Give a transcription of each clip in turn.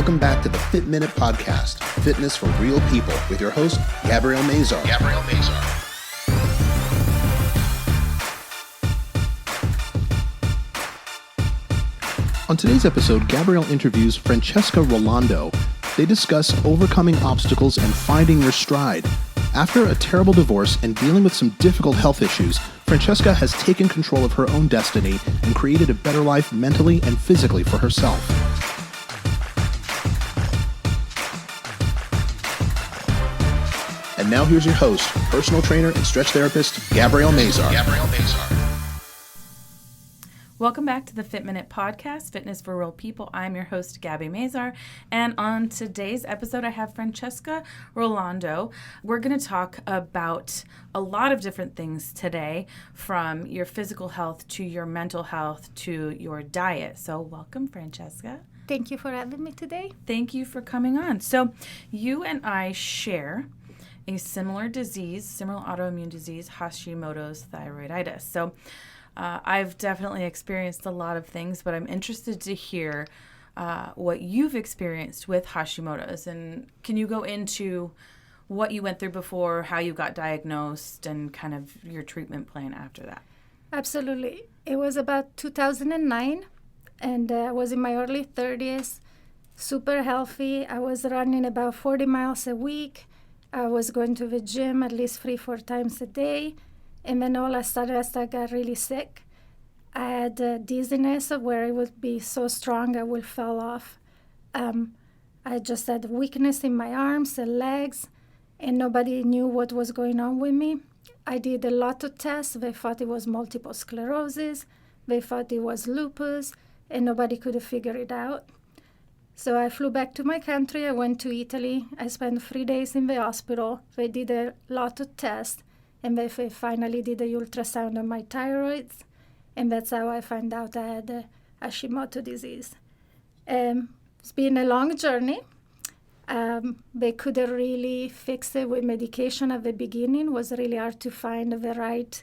Welcome back to the Fit Minute Podcast, Fitness for Real People, with your host, Gabrielle Mazar. On today's episode, Gabrielle interviews Francesca Rolando. They discuss overcoming obstacles and finding your stride. After a terrible divorce and dealing with some difficult health issues, Francesca has taken control of her own destiny and created a better life mentally and physically for herself. And now here's your host, personal trainer and stretch therapist, Gabrielle Mazar. Welcome back to the Fit Minute Podcast, Fitness for Real People. I'm your host, Gabby Mazar, and on today's episode, I have Francesca Rolando. We're going to talk about a lot of different things today, from your physical health to your mental health to your diet. So welcome, Francesca. Thank you for having me today. Thank you for coming on. So you and I share a similar disease, similar autoimmune disease, Hashimoto's thyroiditis. So I've definitely experienced a lot of things, but I'm interested to hear what you've experienced with Hashimoto's. And can you go into what you went through before, how you got diagnosed, and kind of your treatment plan after that? Absolutely. It was about 2009, and I was in my early 30s, super healthy. I was running about 40 miles a week. I was going to the gym at least 3-4 times a day. And then all of a sudden, I got really sick. I had dizziness where it would be so strong I would fall off. I just had weakness in my arms and legs, and nobody knew what was going on with me. I did a lot of tests. They thought it was multiple sclerosis. They thought it was lupus, and nobody could figure it out. So I flew back to my country. I went to Italy. I spent 3 days in the hospital. They did a lot of tests, and they finally did a ultrasound on my thyroid, and that's how I found out I had Hashimoto disease. It's been a long journey. They couldn't really fix it with medication at the beginning. It was really hard to find the right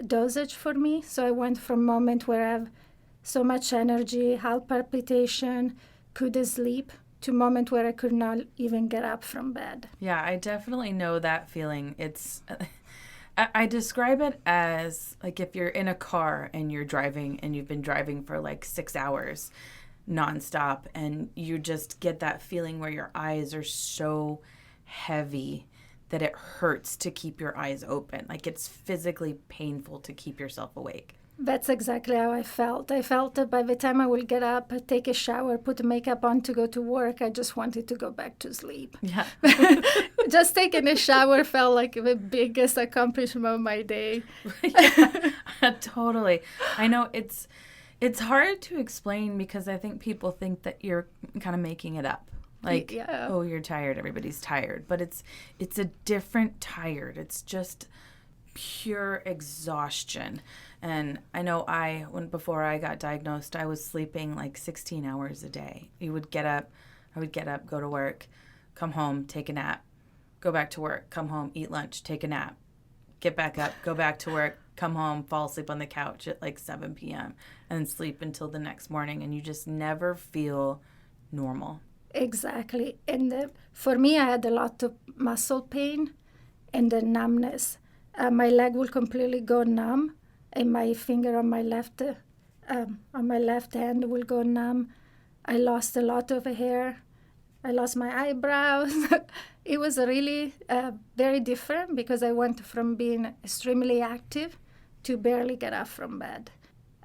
dosage for me. So I went from a moment where I have so much energy, heart palpitation, couldn't sleep, to a moment where I could not even get up from bed. Yeah, I definitely know that feeling. It's... I describe it as like if you're in a car and you're driving and you've been driving for like 6 hours nonstop, and you just get that feeling where your eyes are so heavy that it hurts to keep your eyes open. Like it's physically painful to keep yourself awake. That's exactly how I felt. I felt that by the time I would get up, take a shower, put makeup on to go to work, I just wanted to go back to sleep. Yeah. Just taking a shower felt like the biggest accomplishment of my day. Yeah, totally. I know it's hard to explain because I think people think that you're kind of making it up. Like, yeah. Oh, you're tired. Everybody's tired. But it's a different tired. It's just pure exhaustion. And I know before I got diagnosed, I was sleeping like 16 hours a day. I would get up, go to work, come home, take a nap, go back to work, come home, eat lunch, take a nap, get back up, go back to work, come home, fall asleep on the couch at like 7 p.m. and sleep until the next morning. And you just never feel normal. Exactly. And for me, I had a lot of muscle pain and the numbness. My leg will completely go numb, and my finger on my left hand will go numb. I lost a lot of hair. I lost my eyebrows. It was really very different because I went from being extremely active to barely get up from bed.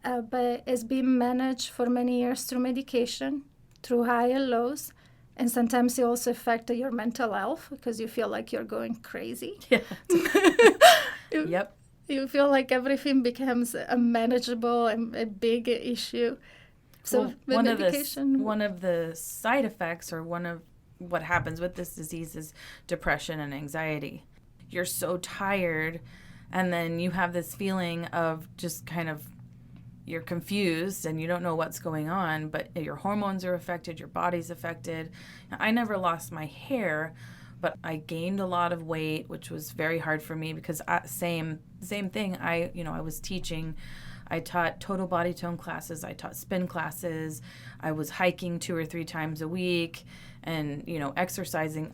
But it's been managed for many years through medication, through high and lows. And sometimes it also affects your mental health because you feel like you're going crazy. Yeah. Yep. You feel like everything becomes unmanageable and a big issue. So well, one of the side effects, or one of what happens with this disease, is depression and anxiety. You're so tired, and then you have this feeling of just kind of, you're confused and you don't know what's going on, but your hormones are affected, your body's affected. Now, I never lost my hair, but I gained a lot of weight, which was very hard for me because same thing. I was teaching I taught total body tone classes. I taught spin classes. I was hiking 2 or 3 times a week and, exercising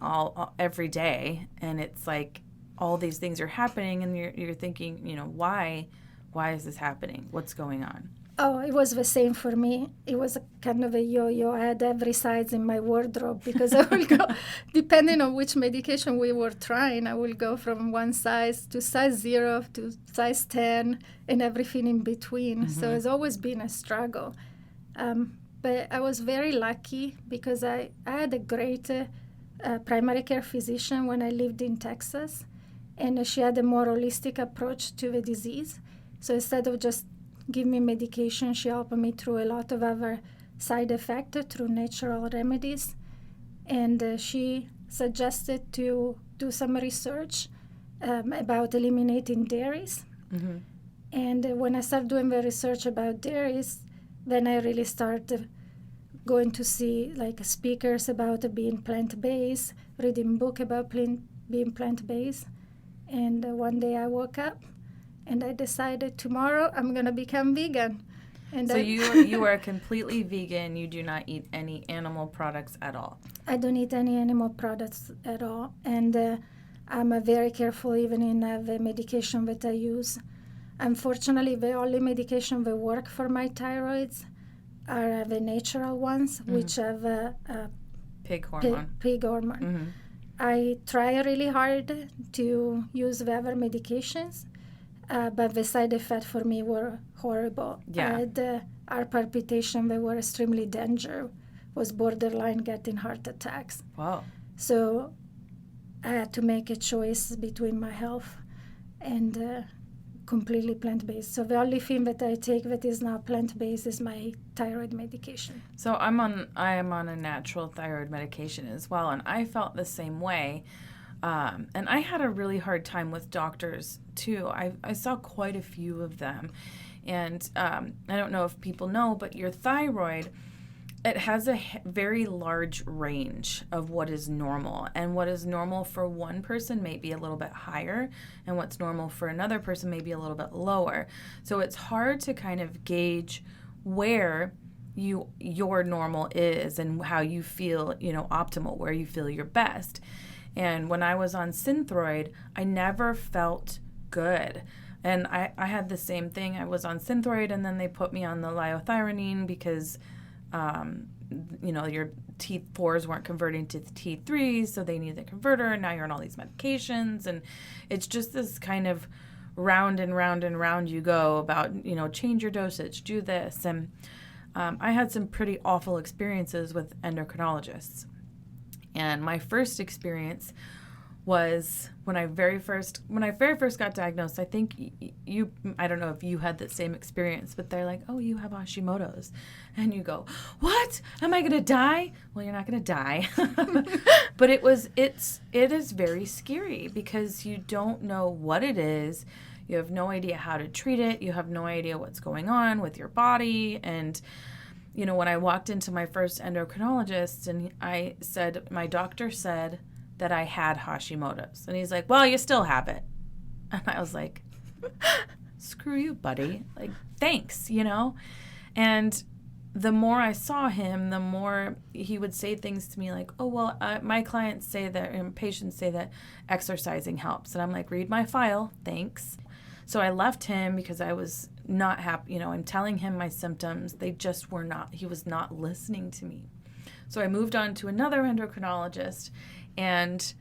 every day. And it's like all these things are happening and you're thinking, why is this happening? What's going on? Oh, it was the same for me. It was a kind of a yo-yo. I had every size in my wardrobe because I will go, depending on which medication we were trying, I will go from one size to size 0 to size 10 and everything in between. So it's always been a struggle. But I was very lucky because I had a great primary care physician when I lived in Texas, and she had a more holistic approach to the disease. So instead of just give me medication, she helped me through a lot of other side effects through natural remedies. And she suggested to do some research about eliminating dairies. Mm-hmm. And when I started doing the research about dairies, then I really started going to see like speakers about being plant-based, reading book about being plant-based. And one day I woke up and I decided tomorrow I'm going to become vegan. And so you are completely vegan. You do not eat any animal products at all. I don't eat any animal products at all. And I'm very careful even in the medication that I use. Unfortunately, the only medication that work for my thyroids are the natural ones, which have pig hormone. Pig hormone. Mm-hmm. I try really hard to use the other medications, but the side effects for me were horrible. Yeah. I had heart palpitation that were extremely dangerous, was borderline getting heart attacks. Wow. So I had to make a choice between my health and completely plant-based. So the only thing that I take that is now plant-based is my thyroid medication. So I am on a natural thyroid medication as well, and I felt the same way. And I had a really hard time with doctors too. I saw quite a few of them, and I don't know if people know, but your thyroid, it has a very large range of what is normal, and what is normal for one person may be a little bit higher, and what's normal for another person may be a little bit lower. So it's hard to kind of gauge where your normal is and how you feel, optimal, where you feel your best. And when I was on Synthroid, I never felt good. And I had the same thing. I was on Synthroid, and then they put me on the liothyronine because your T4s weren't converting to the T3s, so they need the converter, and now you're on all these medications, and it's just this kind of round and round and round you go about, change your dosage, do this. And I had some pretty awful experiences with endocrinologists. And my first experience was when I very first got diagnosed. I think I don't know if you had the same experience, but they're like, oh, you have Hashimoto's. And you go, what? Am I going to die? Well, you're not going to die. But it is very scary because you don't know what it is. You have no idea how to treat it. You have no idea what's going on with your body. And when I walked into my first endocrinologist and my doctor said that I had Hashimoto's. And he's like, well, you still have it. And I was like, screw you, buddy. Like, thanks, And the more I saw him, the more he would say things to me like, oh, well, my clients say that, and patients say that exercising helps. And I'm like, read my file, thanks. So I left him because I was not happy. I'm telling him my symptoms. He was not listening to me. So I moved on to another endocrinologist. And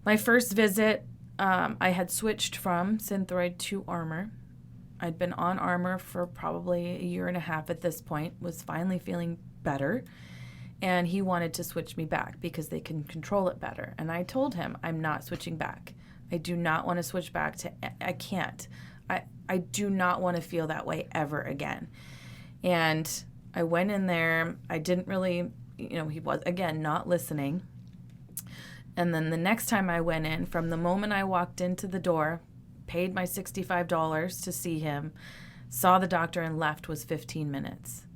my first visit, I had switched from Synthroid to Armour. I'd been on Armour for probably a year and a half at this point, was finally feeling better. And he wanted to switch me back because they can control it better. And I told him, I'm not switching back. I do not want to switch back I can't. I do not want to feel that way ever again. And I went in there. I didn't really, he was, again, not listening. And then the next time I went in, from the moment I walked into the door, paid my $65 to see him, saw the doctor and left was 15 minutes.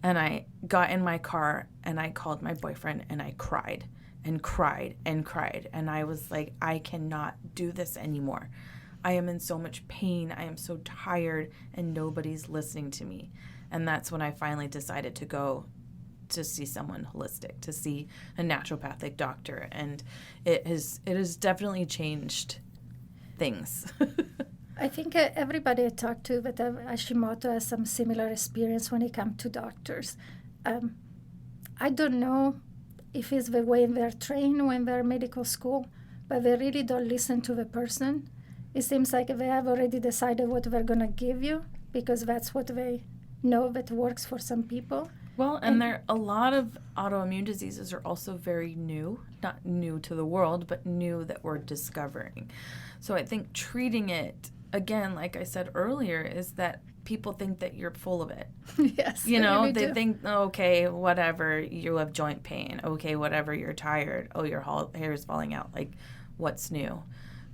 And I got in my car and I called my boyfriend and I cried and cried and cried. And I was like, I cannot do this anymore. I am in so much pain. I am so tired and nobody's listening to me. And that's when I finally decided to go to see someone holistic, to see a naturopathic doctor. And it has definitely changed things. I think everybody I talk to with Hashimoto has some similar experience when it comes to doctors. I don't know if it's the way they're trained when they're medical school, but they really don't listen to the person. It seems like they have already decided what they're going to give you because that's what they know that works for some people. Well, and there a lot of autoimmune diseases are also very new, not new to the world, but new that we're discovering. So I think treating it, again, like I said earlier, is that people think that you're full of it. Yes. You know, really they do. think, okay, whatever, you have joint pain. Okay, whatever, you're tired. Oh, your hair is falling out. Like, what's new?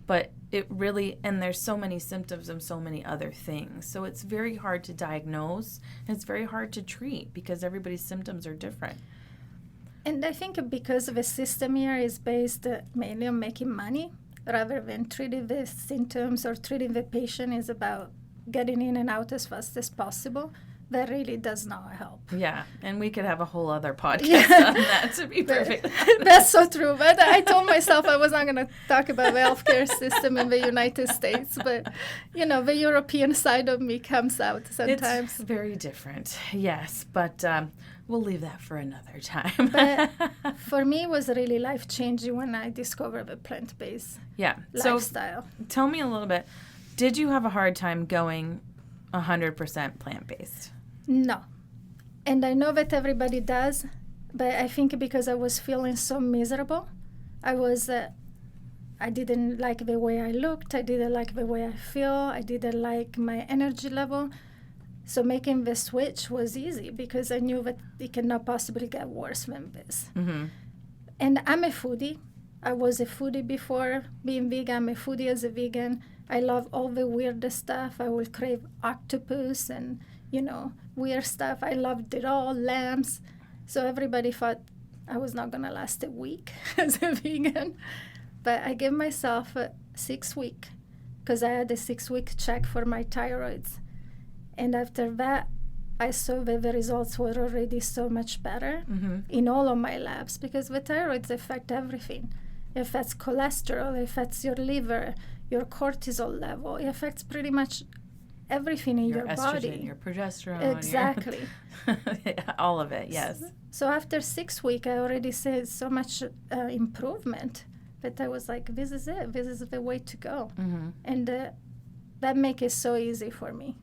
But it really, and there's so many symptoms and so many other things. So it's very hard to diagnose, and it's very hard to treat because everybody's symptoms are different. And I think because the system here is based mainly on making money, rather than treating the symptoms or treating the patient, is about getting in and out as fast as possible. That really does not help. Yeah, and we could have a whole other podcast on that, to be perfect. That's so true. But I told myself I was not going to talk about the healthcare system in the United States. But, you know, the European side of me comes out sometimes. It's very different, yes. But we'll leave that for another time. But for me, it was really life-changing when I discovered the plant-based lifestyle. So tell me a little bit. Did you have a hard time going 100% plant-based? No. And I know that everybody does, but I think because I was feeling so miserable, I didn't like the way I looked, I didn't like the way I feel, I didn't like my energy level. So making the switch was easy because I knew that it cannot possibly get worse than this. Mm-hmm. And I'm a foodie. I was a foodie before being vegan. I'm a foodie as a vegan. I love all the weird stuff. I will crave octopus and, you know, weird stuff. I loved it all, lambs. So everybody thought I was not going to last a week as a vegan. But I gave myself 6 weeks because I had a 6-week check for my thyroids. And after that, I saw that the results were already so much better in all of my labs because the thyroids affect everything. It affects cholesterol, it affects your liver, your cortisol level. It affects pretty much everything in your estrogen, body. Your progesterone. Exactly. All of it, yes. So after 6 weeks, I already saw so much improvement that I was like, this is it. This is the way to go. Mm-hmm. And that makes it so easy for me.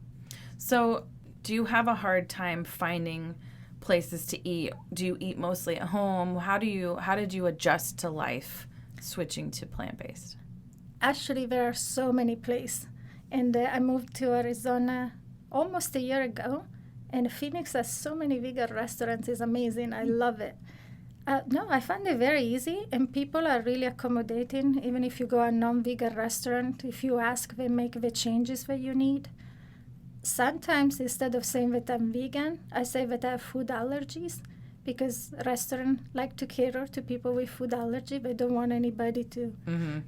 So do you have a hard time finding places to eat? Do you eat mostly at home? How did you adjust to life switching to plant-based? Actually, there are so many places. And I moved to Arizona almost a year ago. And Phoenix has so many vegan restaurants. It's amazing. I love it. No, I find it very easy. And people are really accommodating. Even if you go to a non-vegan restaurant, if you ask, they make the changes that you need. Sometimes, instead of saying that I'm vegan, I say that I have food allergies because restaurants like to cater to people with food allergy. They don't want anybody to,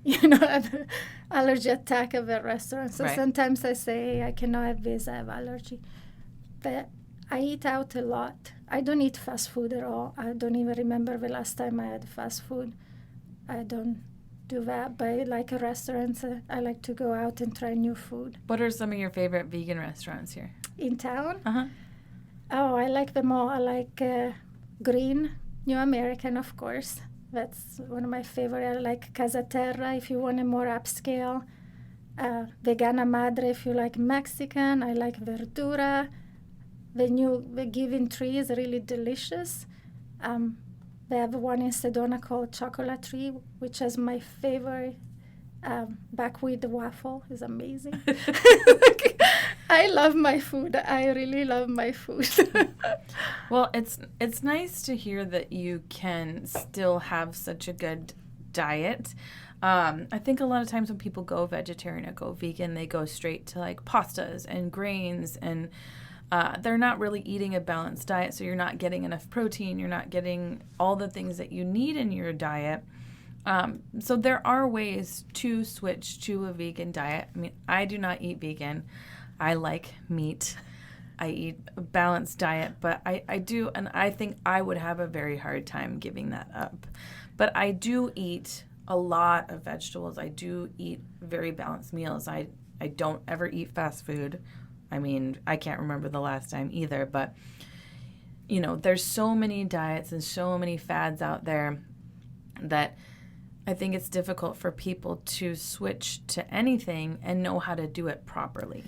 have an allergy attack at the restaurant. So sometimes I say, hey, I cannot have this, I have allergy. But I eat out a lot. I don't eat fast food at all. I don't even remember the last time I had fast food. I don't do that, but I like restaurants. I like to go out and try new food. What are some of your favorite vegan restaurants here? In town? Uh-huh. Oh, I like them all. I like Green, New American, of course. That's one of my favorite. I like Casa Terra if you want a more upscale. Vegana Madre if you like Mexican. I like Verdura. The Giving Tree is really delicious. They have one in Sedona called Chocolate Tree, which is my favorite. Buckwheat waffle is amazing. I love my food. I really love my food. Well, it's nice to hear that you can still have such a good diet. I think a lot of times when people go vegetarian or go vegan, they go straight to like pastas and grains and they're not really eating a balanced diet, so you're not getting enough protein. You're not getting all the things that you need in your diet. So there are ways to switch to a vegan diet. I mean, I do not eat vegan. I like meat. I eat a balanced diet, but I do, and I think I would have a very hard time giving that up. But I do eat a lot of vegetables. I do eat very balanced meals. I don't ever eat fast food. I mean, I can't remember the last time either, but, you know, there's so many diets and so many fads out there that I think it's difficult for people to switch to anything and know how to do it properly.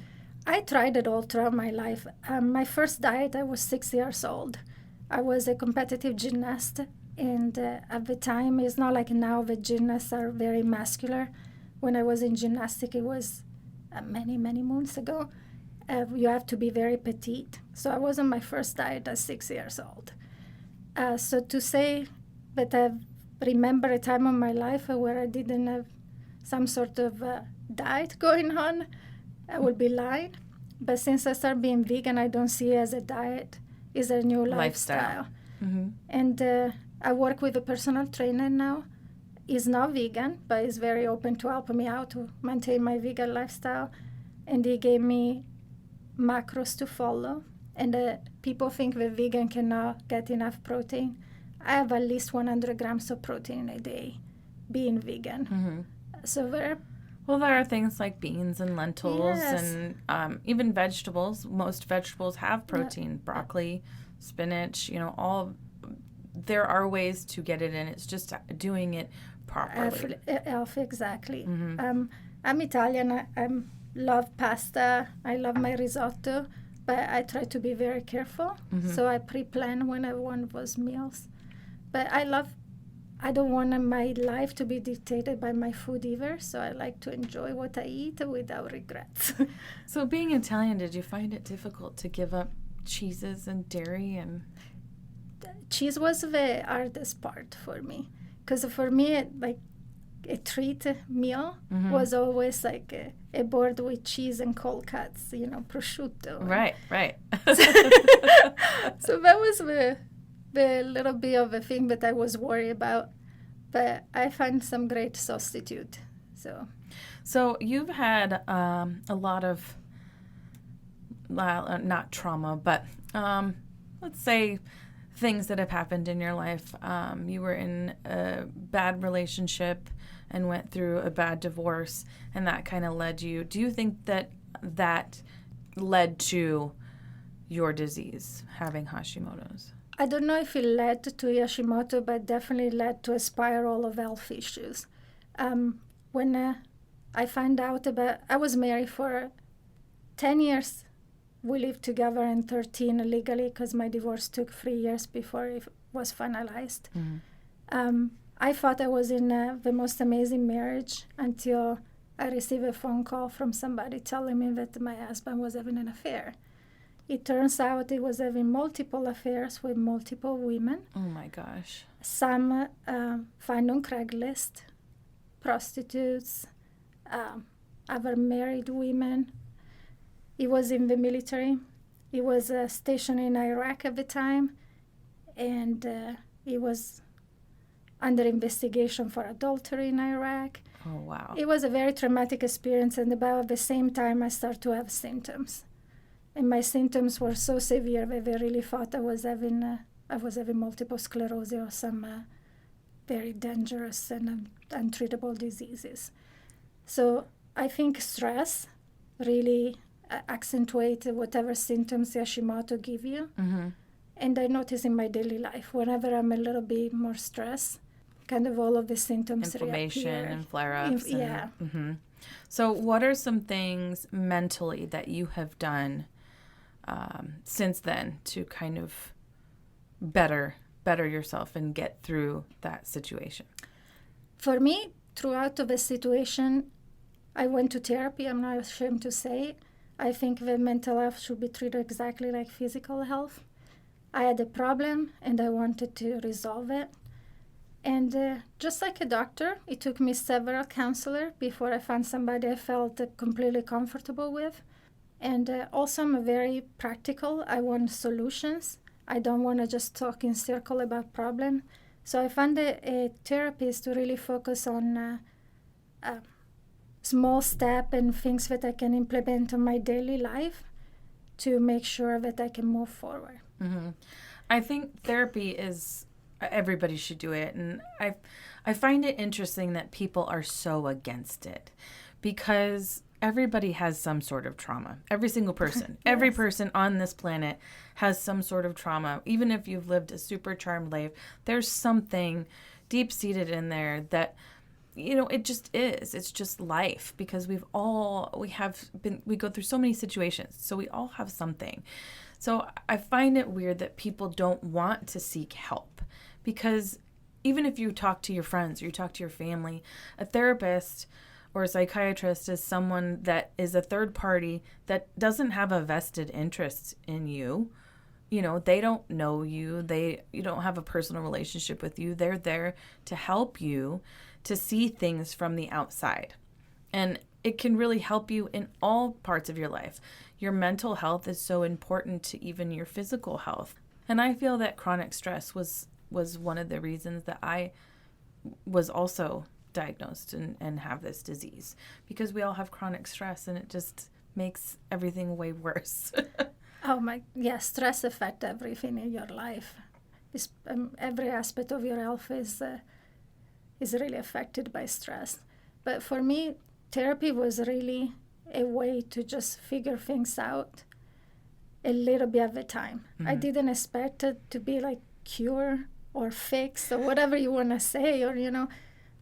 I tried it all throughout my life. My first diet, I was 6 years old. I was a competitive gymnast, and at the time, it's not like now the gymnasts are very muscular. When I was in gymnastics, it was many, many moons ago. You have to be very petite. So I was on my first diet at 6 years old. So to say that I remember a time of my life where I didn't have some sort of diet going on, I would be lying. But since I started being vegan, I don't see it as a diet. It's a new lifestyle. Mm-hmm. And I work with a personal trainer now. He's not vegan, but he's very open to help me out to maintain my vegan lifestyle. And he gave me macros to follow. And people think that vegan cannot get enough protein. I have at least 100 grams of protein a day being vegan. Mm-hmm. So there are things like beans and lentils, yes. and even vegetables. Most vegetables have protein. Broccoli, spinach, there are ways to get it in. It's just doing it properly. Exactly. Mm-hmm. I'm Italian. I love pasta. I love my risotto, but I try to be very careful. Mm-hmm. So I pre-plan when I want those meals. But I don't want my life to be dictated by my food either, so I like to enjoy what I eat without regrets. So being Italian, did you find it difficult to give up cheeses and dairy? And cheese was the hardest part for me, because for me, like a treat meal mm-hmm. was always like a board with cheese and cold cuts, prosciutto. Right. So that was the little bit of a thing that I was worried about, but I found some great substitute. So you've had a lot of, not trauma, but let's say things that have happened in your life. You were in a bad relationship and went through a bad divorce, and that kind of led you. Do you think that led to your disease, having Hashimoto's? I don't know if it led to Hashimoto, but definitely led to a spiral of health issues. When I found out I was married for 10 years. We lived together, and 13 legally, because my divorce took 3 years before it was finalized. Mm-hmm. I thought I was in the most amazing marriage until I received a phone call from somebody telling me that my husband was having an affair. It turns out he was having multiple affairs with multiple women. Oh my gosh. Some found on Craigslist, prostitutes, other married women. He was in the military. He was stationed in Iraq at the time, and he was under investigation for adultery in Iraq. Oh, wow. It was a very traumatic experience, and about the same time I started to have symptoms. And my symptoms were so severe that they really thought I was having multiple sclerosis or some very dangerous and untreatable diseases. So I think stress really accentuates whatever symptoms the Hashimoto give you. Mm-hmm. And I notice in my daily life, whenever I'm a little bit more stressed, kind of all of the symptoms inflammation reappear. And flare-ups. Yeah. Mm-hmm. So what are some things mentally that you have done since then to kind of better yourself and get through that situation? For me, throughout the situation, I went to therapy. I'm not ashamed to say. I think that mental health should be treated exactly like physical health. I had a problem and I wanted to resolve it. And just like a doctor, it took me several counselors before I found somebody I felt completely comfortable with. And also, I'm very practical. I want solutions. I don't want to just talk in circle about problem. So I found a therapist to really focus on small steps and things that I can implement in my daily life to make sure that I can move forward. Mm-hmm. I think therapy is, everybody should do it. And I find it interesting that people are so against it because everybody has some sort of trauma. Every single person, yes. Every person on this planet has some sort of trauma. Even if you've lived a super charmed life, there's something deep-seated in there that, you know, it just is. It's just life because we go through so many situations. So we all have something. So I find it weird that people don't want to seek help because even if you talk to your friends or you talk to your family, a therapist or a psychiatrist is someone that is a third party that doesn't have a vested interest in you. You know, they don't know you. You don't have a personal relationship with you. They're there to help you to see things from the outside. And it can really help you in all parts of your life. Your mental health is so important to even your physical health. And I feel that chronic stress was one of the reasons that I was also diagnosed and have this disease, because we all have chronic stress and it just makes everything way worse. Stress affects everything in your life. Every aspect of your health is really affected by stress. But for me, therapy was really a way to just figure things out a little bit at a time. Mm-hmm. I didn't expect it to be like cure or fix or whatever you want to say, or, you know,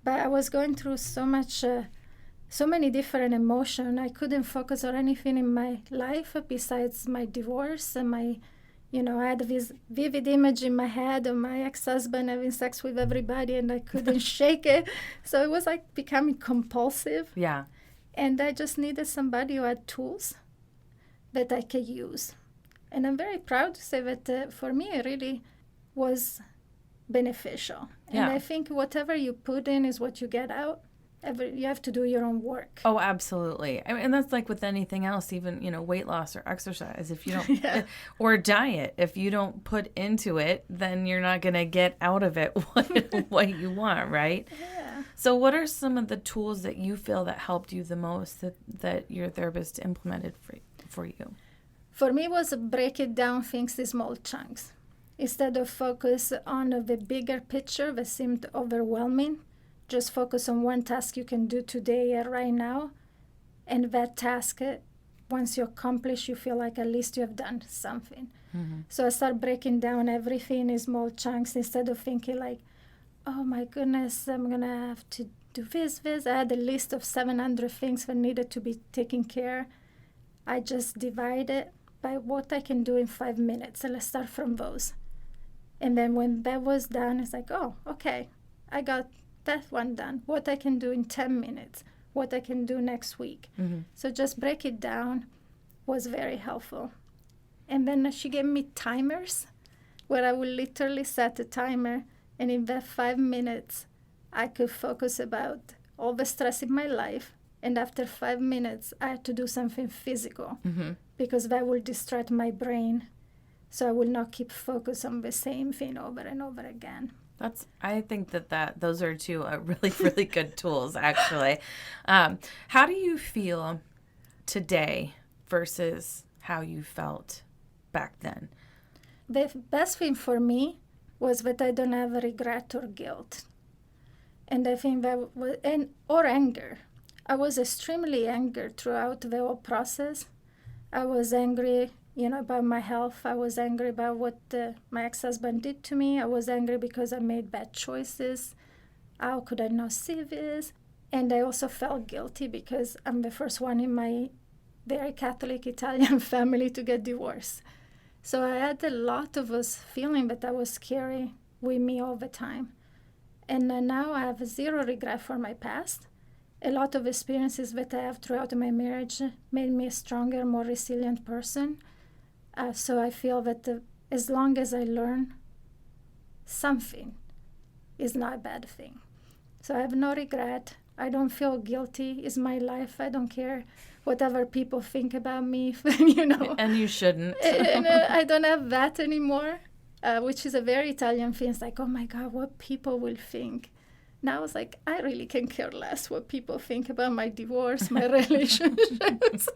but I was going through so many different emotions. I couldn't focus on anything in my life besides my divorce and I had this vivid image in my head of my ex-husband having sex with everybody and I couldn't shake it. So it was like becoming compulsive. Yeah. And I just needed somebody who had tools that I could use. And I'm very proud to say that for me, it really was beneficial. Yeah. And I think whatever you put in is what you get out. You have to do your own work. Oh, absolutely. I mean, and that's like with anything else, even, weight loss or exercise. If you don't, or diet, if you don't put into it, then you're not going to get out of it what you want, right? Yeah. So what are some of the tools that you feel that helped you the most that your therapist implemented for you? For me, it was break it down things in small chunks. Instead of focus on the bigger picture that seemed overwhelming, just focus on one task you can do today right now. And that task, once you accomplish, you feel like at least you have done something. Mm-hmm. So I start breaking down everything in small chunks instead of thinking like, oh my goodness, I'm going to have to do this. I had a list of 700 things that needed to be taken care. I just divide it by what I can do in 5 minutes. And let's start from those. And then when that was done, it's like, oh, okay, I got that one done. What I can do in 10 minutes, what I can do next week. Mm-hmm. So just break it down was very helpful. And then she gave me timers where I would literally set a timer. And in that 5 minutes, I could focus about all the stress in my life. And after 5 minutes, I had to do something physical because that will distract my brain. So I will not keep focus on the same thing over and over again. I think that those are two really, really good tools, actually. How do you feel today versus how you felt back then? The best thing for me was that I don't have regret or guilt. And I think that was, or anger. I was extremely angry throughout the whole process. I was angry about my health. I was angry about what my ex-husband did to me. I was angry because I made bad choices. How could I not see this? And I also felt guilty because I'm the first one in my very Catholic Italian family to get divorced. So I had a lot of us feeling that I was carrying with me all the time. And now I have zero regret for my past. A lot of experiences that I have throughout my marriage made me a stronger, more resilient person. So I feel that as long as I learn something, is not a bad thing. So I have no regret. I don't feel guilty. It's my life. I don't care whatever people think about me, And you shouldn't. and I don't have that anymore. which is a very Italian thing. It's like, oh my God, what people will think. Now I was like, I really can care less what people think about my divorce, my relationships.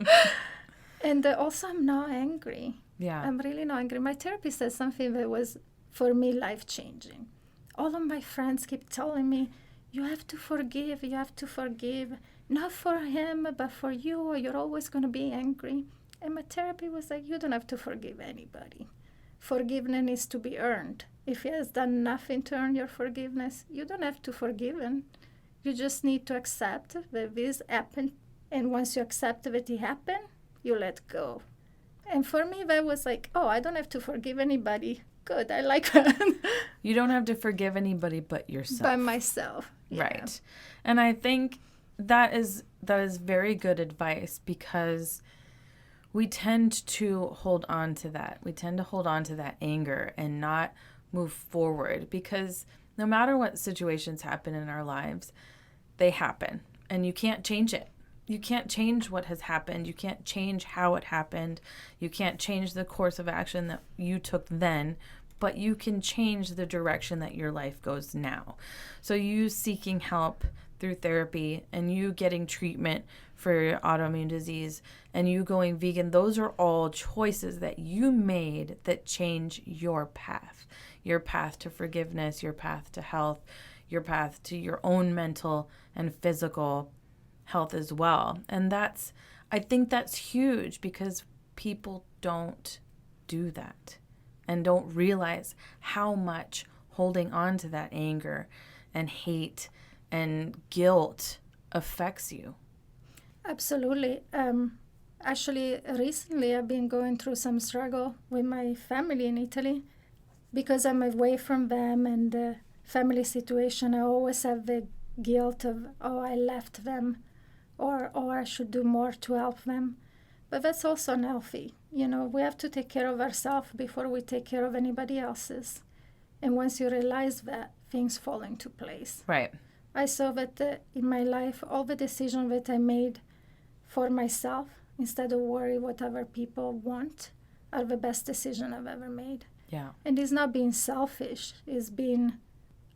And also, I'm not angry. Yeah. I'm really not angry. My therapist said something that was, for me, life-changing. All of my friends keep telling me, you have to forgive, you have to forgive. Not for him, but for you, or you're always going to be angry. And my therapist was like, you don't have to forgive anybody. Forgiveness needs to be earned. If he has done nothing to earn your forgiveness, you don't have to forgive him. You just need to accept that this happened. And once you accept that it happened, you let go. And for me, that was like, oh, I don't have to forgive anybody. Good, I like that. You don't have to forgive anybody but yourself. By myself. Yeah. Right. And I think that is very good advice, because we tend to hold on to that. We tend to hold on to that anger and not move forward, because no matter what situations happen in our lives, they happen and you can't change it. You can't change what has happened. You can't change how it happened. You can't change the course of action that you took then, but you can change the direction that your life goes now. So you seeking help through therapy and you getting treatment for your autoimmune disease and you going vegan, those are all choices that you made that change your path to forgiveness, your path to health, your path to your own mental and physical health as well. And I think that's huge, because people don't do that and don't realize how much holding on to that anger and hate and guilt affects you. Absolutely. Actually, recently I've been going through some struggle with my family in Italy, because I'm away from them and the family situation. I always have the guilt of, oh, I left them, or I should do more to help them. But that's also unhealthy. You know, we have to take care of ourselves before we take care of anybody else's. And once you realize that, things fall into place. Right. I saw that in my life, all the decisions that I made for myself, instead of worry what other people want, are the best decision I've ever made. Yeah. And it's not being selfish, it's being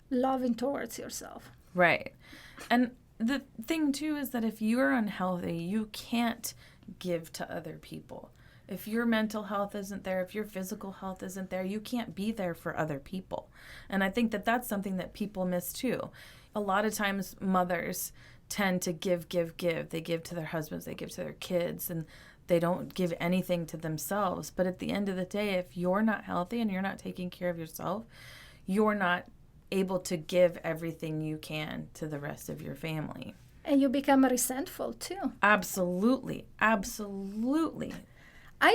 loving towards yourself. Right. And the thing, too, is that if you're unhealthy, you can't give to other people. If your mental health isn't there, if your physical health isn't there, you can't be there for other people. And I think that that's something that people miss, too. A lot of times mothers tend to give. They give to their husbands, they give to their kids, and they don't give anything to themselves. But at the end of the day, if you're not healthy and you're not taking care of yourself, you're not able to give everything you can to the rest of your family. And you become resentful too. Absolutely. I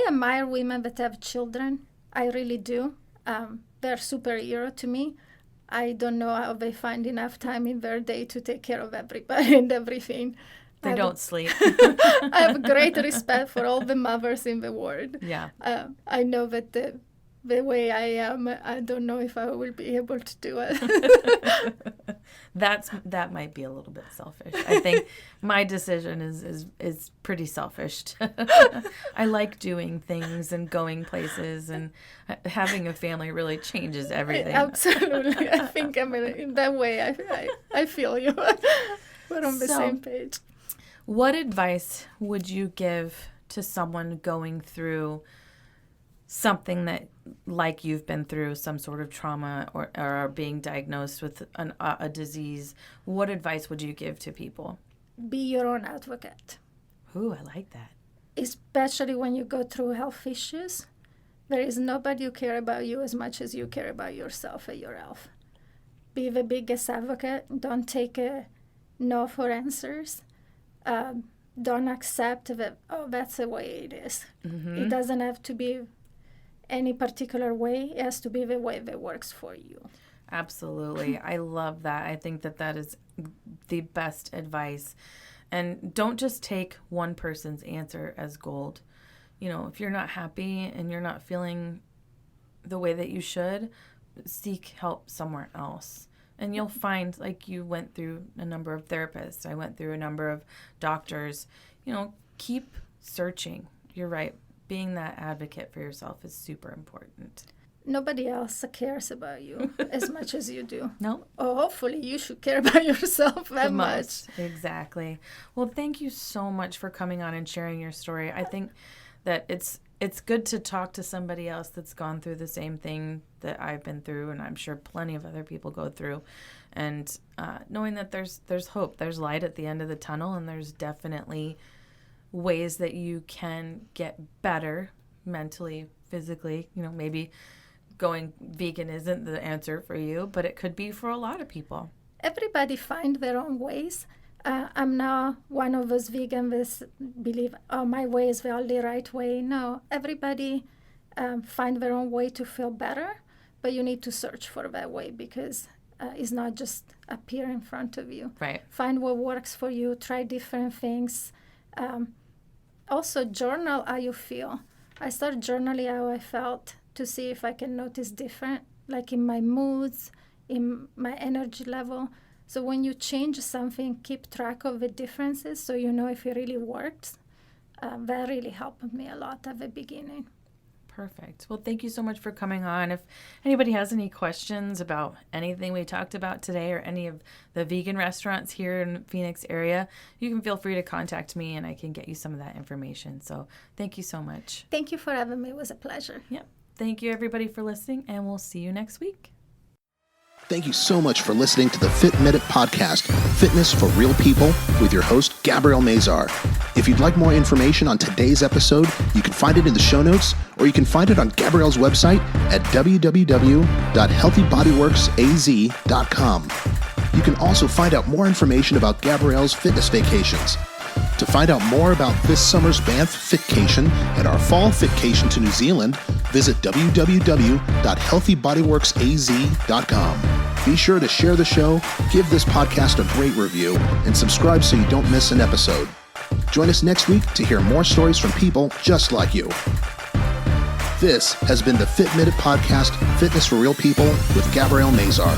admire women that have children. I really do. They're superhero to me. I don't know how they find enough time in their day to take care of everybody and everything. They don't sleep. I have great respect for all the mothers in the world. Yeah. I know that the way I am, I don't know if I will be able to do it. That might be a little bit selfish. I think my decision is pretty selfish. I like doing things and going places, and having a family really changes everything. Absolutely. I think I'm in that way. I feel you. We're on the same page. What advice would you give to someone going through something that, like you've been through, some sort of trauma or being diagnosed with a disease? What advice would you give to people? Be your own advocate. Ooh, I like that. Especially when you go through health issues. There is nobody who cares about you as much as you care about yourself and your health. Be the biggest advocate. Don't take a no for answers. Don't accept that, oh, that's the way it is. Mm-hmm. It doesn't have to be any particular way. It has to be the way that works for you. Absolutely. I love that. I think that is the best advice. And don't just take one person's answer as gold. You know, if you're not happy and you're not feeling the way that you should, seek help somewhere else. And you'll find, like you went through a number of therapists. I went through a number of doctors. You know, keep searching. You're right. Being that advocate for yourself is super important. nobody else cares about you as much as you do. No. Or hopefully you should care about yourself that much. Exactly. Well, thank you so much for coming on and sharing your story. I think that it's good to talk to somebody else that's gone through the same thing that I've been through, and I'm sure plenty of other people go through. And knowing that there's hope, there's light at the end of the tunnel, and there's definitely ways that you can get better mentally, physically. Maybe going vegan isn't the answer for you, but it could be for a lot of people. Everybody find their own ways. I'm not one of those vegans that believe, my way is the only right way. No, everybody find their own way to feel better, but you need to search for that way because it's not just appear in front of you. Right. Find what works for you. Try different things. Also, journal how you feel. I started journaling how I felt to see if I can notice different, like in my moods, in my energy level. So when you change something, keep track of the differences so you know if it really works. That really helped me a lot at the beginning. Perfect. Well, thank you so much for coming on. If anybody has any questions about anything we talked about today or any of the vegan restaurants here in the Phoenix area, you can feel free to contact me and I can get you some of that information. So thank you so much. Thank you for having me. It was a pleasure. Yep. Thank you, everybody, for listening, and we'll see you next week. Thank you so much for listening to the Fit Minute Podcast, Fitness for Real People, with your host, Gabrielle Mazar. If you'd like more information on today's episode, you can find it in the show notes, or you can find it on Gabrielle's website at www.healthybodyworksaz.com. You can also find out more information about Gabrielle's fitness vacations. To find out more about this summer's Banff Fitcation and our fall Fitcation to New Zealand, visit www.healthybodyworksaz.com. Be sure to share the show, give this podcast a great review, and subscribe so you don't miss an episode. Join us next week to hear more stories from people just like you. This has been the Fit Minute Podcast, Fitness for Real People with Gabrielle Mazar.